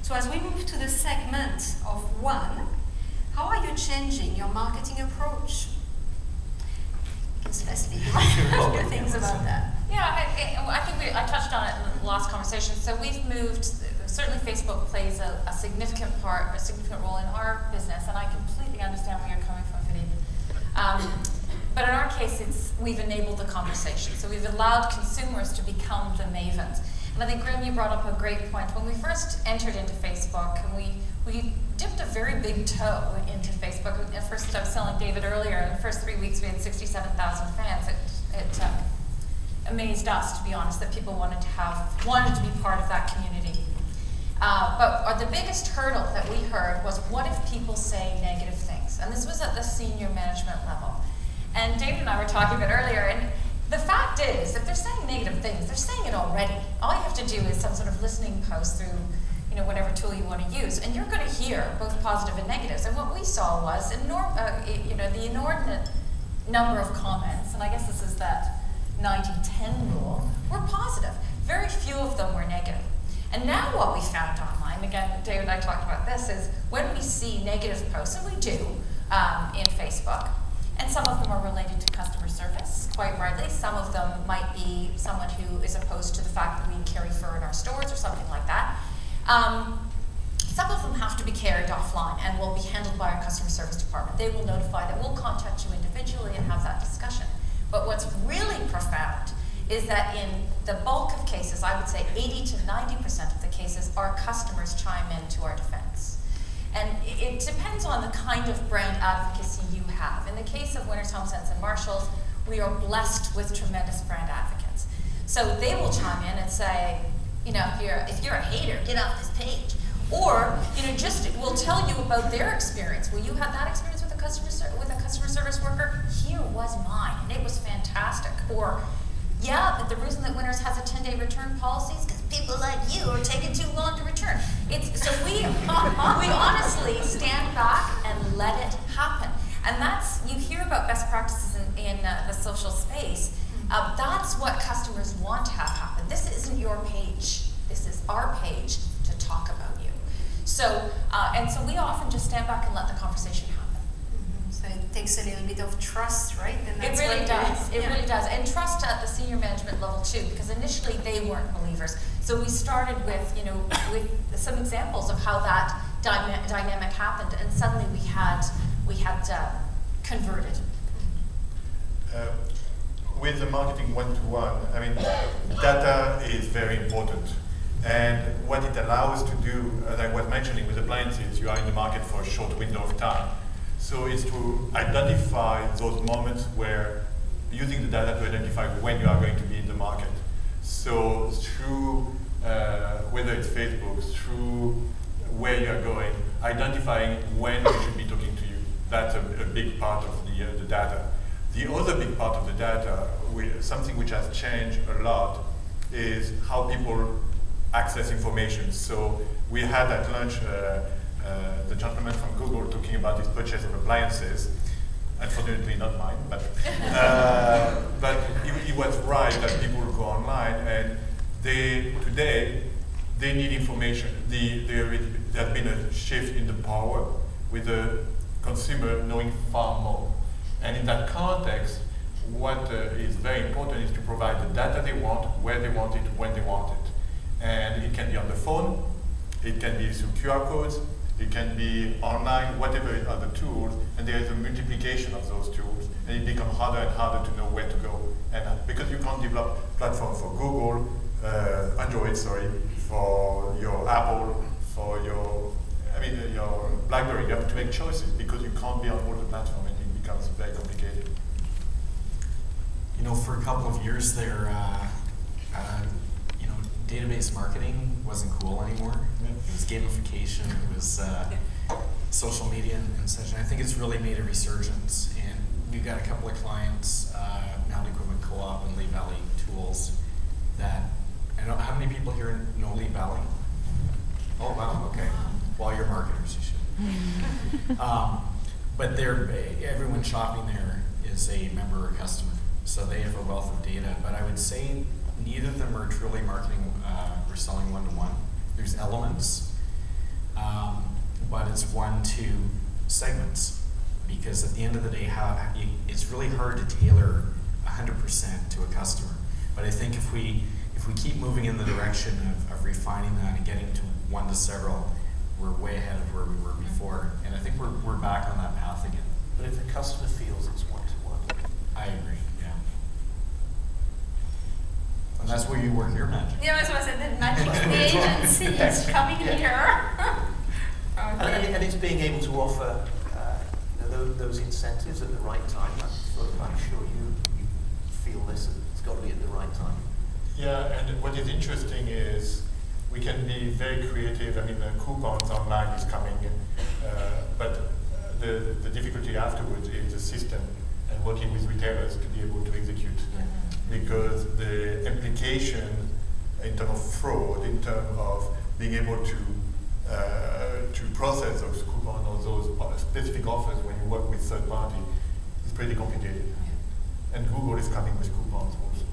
So as we move to the segment of one, how are you changing your marketing approach? Because Leslie, you might have a few things about that. Yeah, I think I touched on it in the last conversation. So we've moved, certainly Facebook plays a significant part, a significant role in our business, and I completely understand where you're coming from, Philippe. But in our case, we've enabled the conversation. So we've allowed consumers to become the mavens. And I think, Graham, you brought up a great point. When we first entered into Facebook, and we dipped a very big toe into Facebook. At first, I was telling David earlier, in the first 3 weeks, we had 67,000 fans. It amazed us, to be honest, that people wanted to be part of that community. But the biggest hurdle that we heard was, what if people say negative things? And this was at the senior management level. And David and I were talking about earlier, and the fact is, if they're saying negative things, they're saying it already. All you have to do is some sort of listening post through, whatever tool you want to use, and you're going to hear both positive and negatives. And what we saw was, the inordinate number of comments, and I guess this is that 90-10 rule, were positive. Very few of them were negative. And now what we found online, again, David and I talked about this, is when we see negative posts, and we do in Facebook, and some of them are related to customer service, quite rightly. Some of them might be someone who is opposed to the fact that we carry fur in our stores or something like that. Some of them have to be carried offline and will be handled by our customer service department. They will notify them. We'll contact you individually and have that discussion. But what's really profound is that in the bulk of cases, I would say 80 to 90% of the cases, our customers chime in to our defense. And it depends on the kind of brand advocacy you have. In the case of Winners, HomeSense, and Marshalls, we are blessed with tremendous brand advocates. So they will chime in and say, if you're a hater, get off this page. Or, just will tell you about their experience. Well, you had that experience with a customer service worker? Here was mine, and it was fantastic. Or, yeah, but the reason that Winners has a 10-day return policy is because people like you are taking too long to return. So we honestly stand back and let it happen. And you hear about best practices in the social space. That's what customers want to have happen. This isn't your page. This is our page to talk about you. So, and so we often just stand back and let the conversation happen. So it takes a little bit of trust, right? And it really does. It really does. And trust at the senior management level too, because initially they weren't believers. So we started with, with some examples of how that dynamic happened, and suddenly we had converted. With the marketing one-to-one, data is very important. And what it allows to do, as I was mentioning with appliances, you are in the market for a short window of time. So it's to identify those moments where, using the data to identify when you are going to be in the market. So through, whether it's Facebook, through where you are going, identifying when we should be talking to you. That's a big part of the data. The other big part of the data, something which has changed a lot, is how people access information. So we had at lunch the gentleman from Google talking about his purchase of appliances. Unfortunately, not mine, but he was right that people go online and today they need information. There's been a shift in the power with the consumer knowing far more. And in that context, what is very important is to provide the data they want, where they want it, when they want it. And it can be on the phone, it can be through QR codes, it can be online, whatever are the tools, and there is a multiplication of those tools, and it becomes harder and harder to know where to go. And because you can't develop platform for Google, Android, for your Apple, for your BlackBerry, you have to make choices because you can't be on all the platforms, and it becomes very complicated. For a couple of years there, database marketing wasn't cool anymore. It was gamification, it was social media and such, and I think it's really made a resurgence. And we've got a couple of clients, Mountain Equipment Co-op and Lee Valley Tools, that, I don't know, how many people here know Lee Valley? Oh wow, okay. Well, you're marketers, you should. But everyone shopping there is a member or customer, so they have a wealth of data. But I would say neither of them are truly marketing or selling one-to-one. There's elements, but it's one to segments, because at the end of the day, it's really hard to tailor 100% to a customer. But I think if we keep moving in the direction of refining that and getting to one to several, we're way ahead of where we were before. And I think we're back on that path again. But if the customer feels it's one-to-one. I agree, yeah. And that's where you work your magic. Yeah, that's what I said, the magic of the agency is coming here. Okay. And it's being able to offer those incentives at the right time. I'm sure you feel this, it's got to be at the right time. Yeah, and what is interesting is we can be very creative. I mean, coupons online is coming, but the difficulty afterwards is the system and working with retailers to be able to execute. Because the implication in terms of fraud, in terms of being able to process those coupons or those specific offers when you work with third party is pretty complicated. And Google is coming with coupons also.